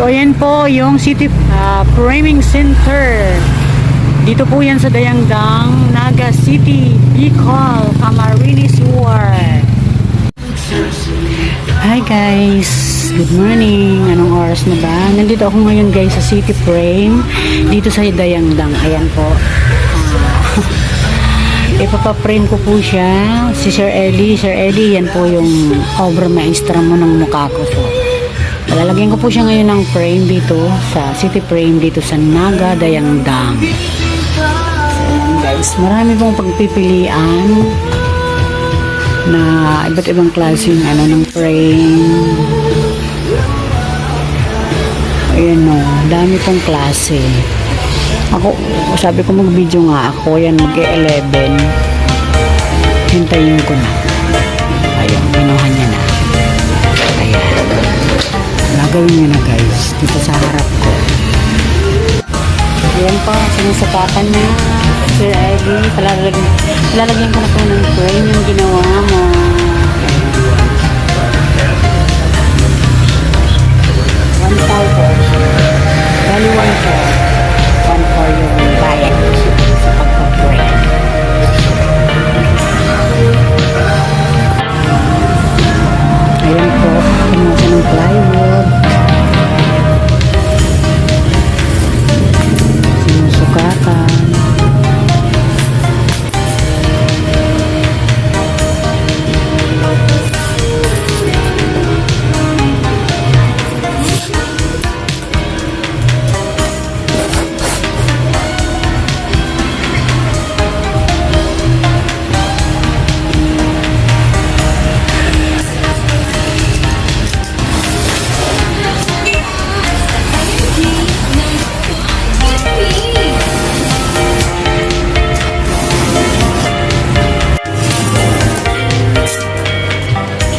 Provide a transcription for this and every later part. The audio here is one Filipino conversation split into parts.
So ayan po yung City Framing Center. Dito po yan sa Dayangdang, Naga City, Bicol, Camarines Sur. Hi guys, good morning. Anong oras na ba? Nandito ako ngayon guys sa City Frame dito sa Dayangdang. Ayan po. Ipapaprint ko po siya si Sir Ellie. Sir Ellie, yan po yung obra maestra mo ng mukha ko po. Lalagyan ko po siya ngayon ng frame dito sa City Frame dito sa Naga, Dayangdang. So, guys, marami pong pagpipilian na iba't ibang klaseng ng frame. Ayan o, dami pong klase. Ako, sabi ko mag-video nga ako, yan mag-11. Hintayin ko na. Ayun, kinuha niya na. Ayan. Nagawin niya na guys, dito sa harap ko. Ayan po, sinasapatan na Sir Eddie. Palalagyan ko na po ng frame yung ginawa mo. One for. Bali one for. One for yung bayad sa pagpa-frame. Ayan po, kinuha ko ng plywood. Sinusukatan.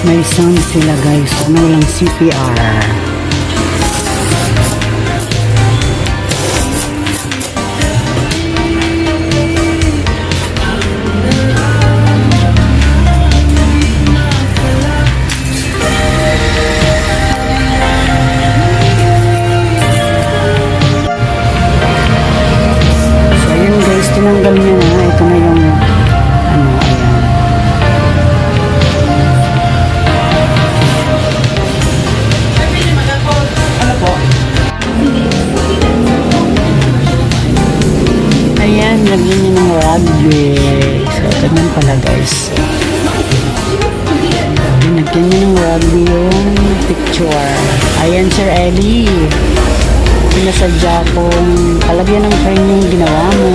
May sound sila guys, walang CPR. So ayun guys, tinanggal niya na. Ito na yung lagyan niya ng rugby. So, tignan pala guys. Lagyan niya ng rugby yung picture. Ayan, Sir Ellie. Pinasadya kong palagyan ng frame yung ginawa mo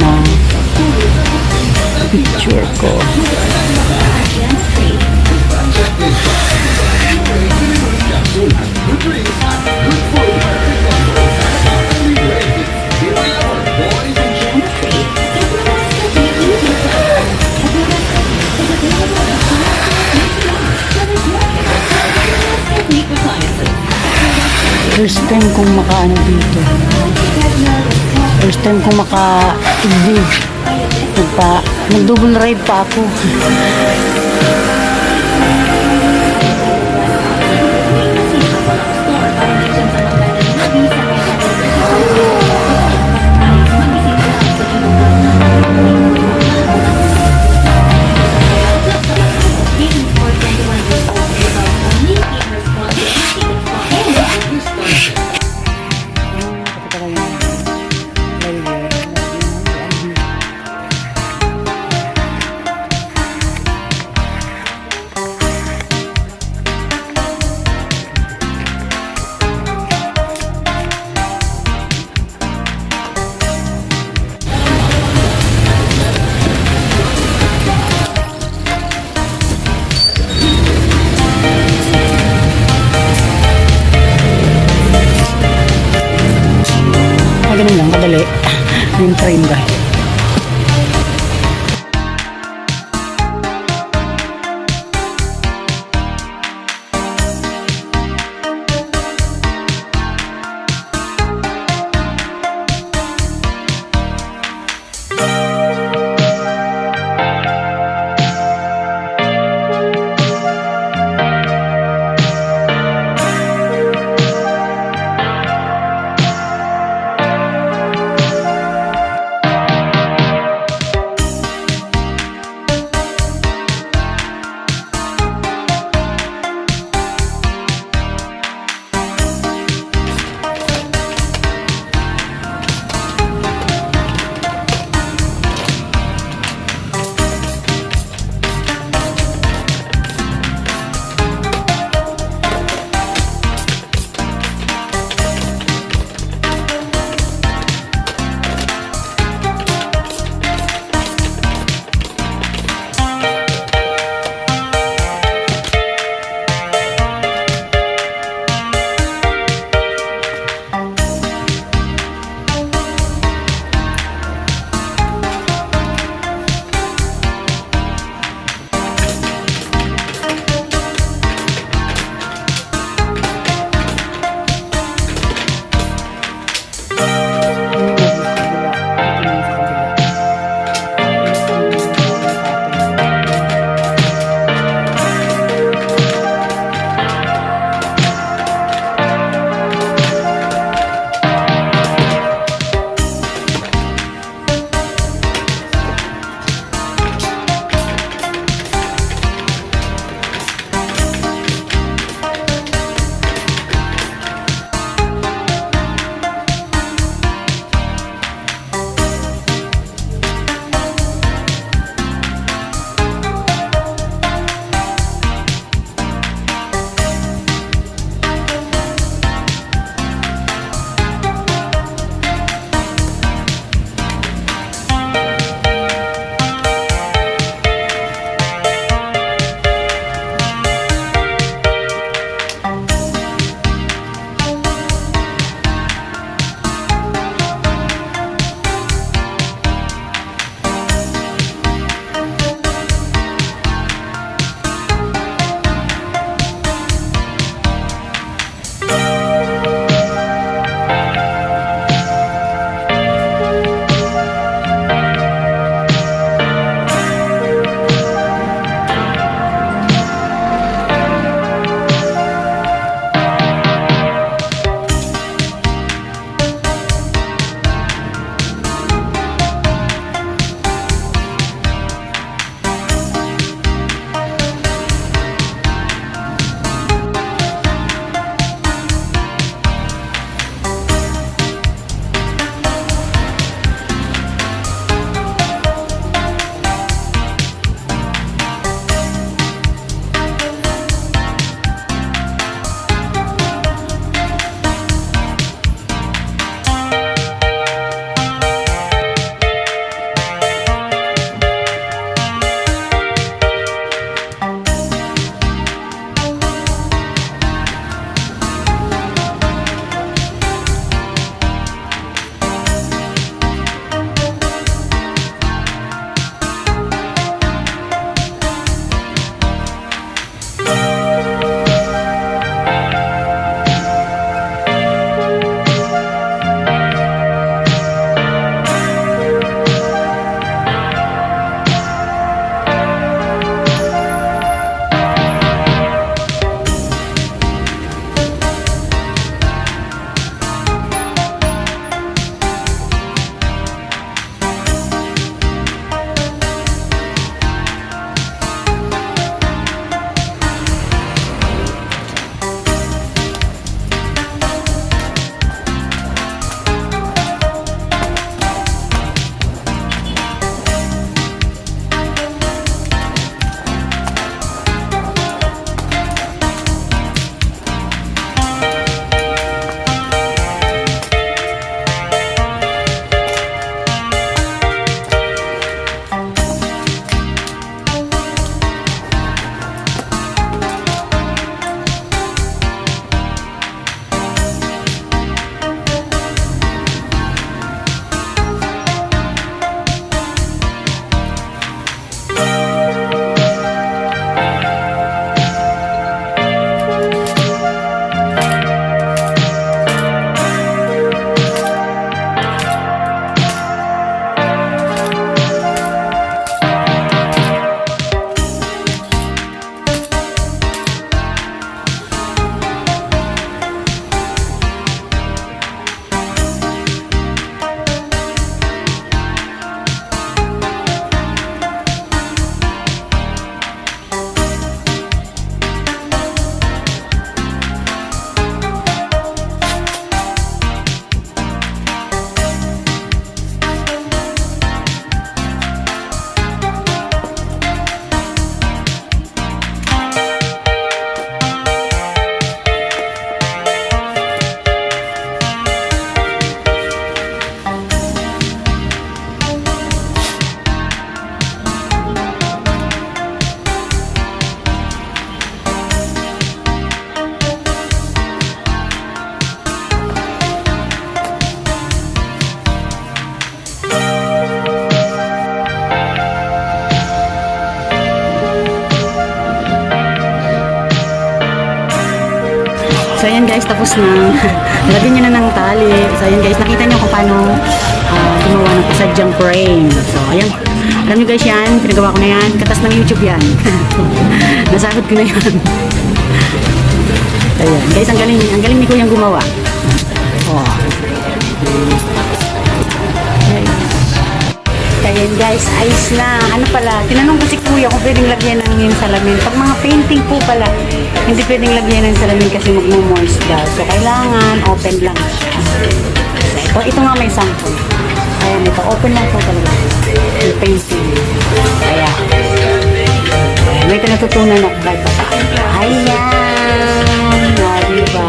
na picture ko. First time kong makaano dito. First time kong maka-TV. Nag-double ride pa ako. Ganun lang, kadali. Yung frame guys. guys, tapos na. Lagyan nyo na ng tali. So ayan guys, nakita nyo kung paano gumawa ng pasadyang frame. So ayan, alam nyo guys yan, pinagawa ko na yan. Katas ng YouTube yan. Nasahod ko na yan. Ayan, guys, ang galing ni Kuyang gumawa. Oh. Ayan guys, ayos na. Ano pala, tinanong ko si Kuya kung pwedeng lagyan ng yung salamin. Pag mga painting po pala, hindi pwedeng lagyan ng salamin kasi magmo-moist daw. So, kailangan open lang siya. So, ito nga may sample. Ayan, ito, open lang po talaga. Yung painting. Kaya, may pinatutunan ako kahit pa. Ayan! O, diba?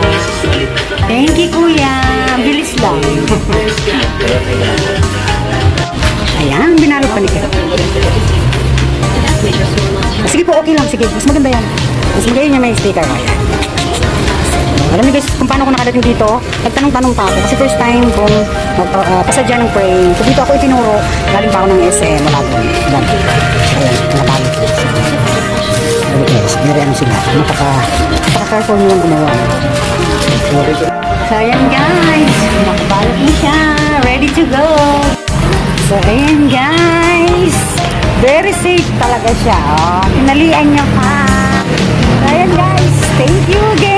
Thank you, Kuya. Bilis lang. Ayan, binalot pa ni Kuya. Sige po, okay lang. Sige, mas maganda yan. Mas maganda niya may sticker. Ayan. Alam niyo guys, kung paano ko nakadating dito, nagtanong-tanong pa ako. Kasi first time kung pasadya ng frame. So dito ako itinuro, galing pa ako ng SM. Wala doon. Ayan, nakapagod. Yes, very ano sila. Napaka-careful nilang gumawa. So ayan guys, nakabalot na siya. Ready to go. So, ayan guys. Very safe talaga siya. Oh. Pinalian niya pa. So, ayan guys. Thank you again.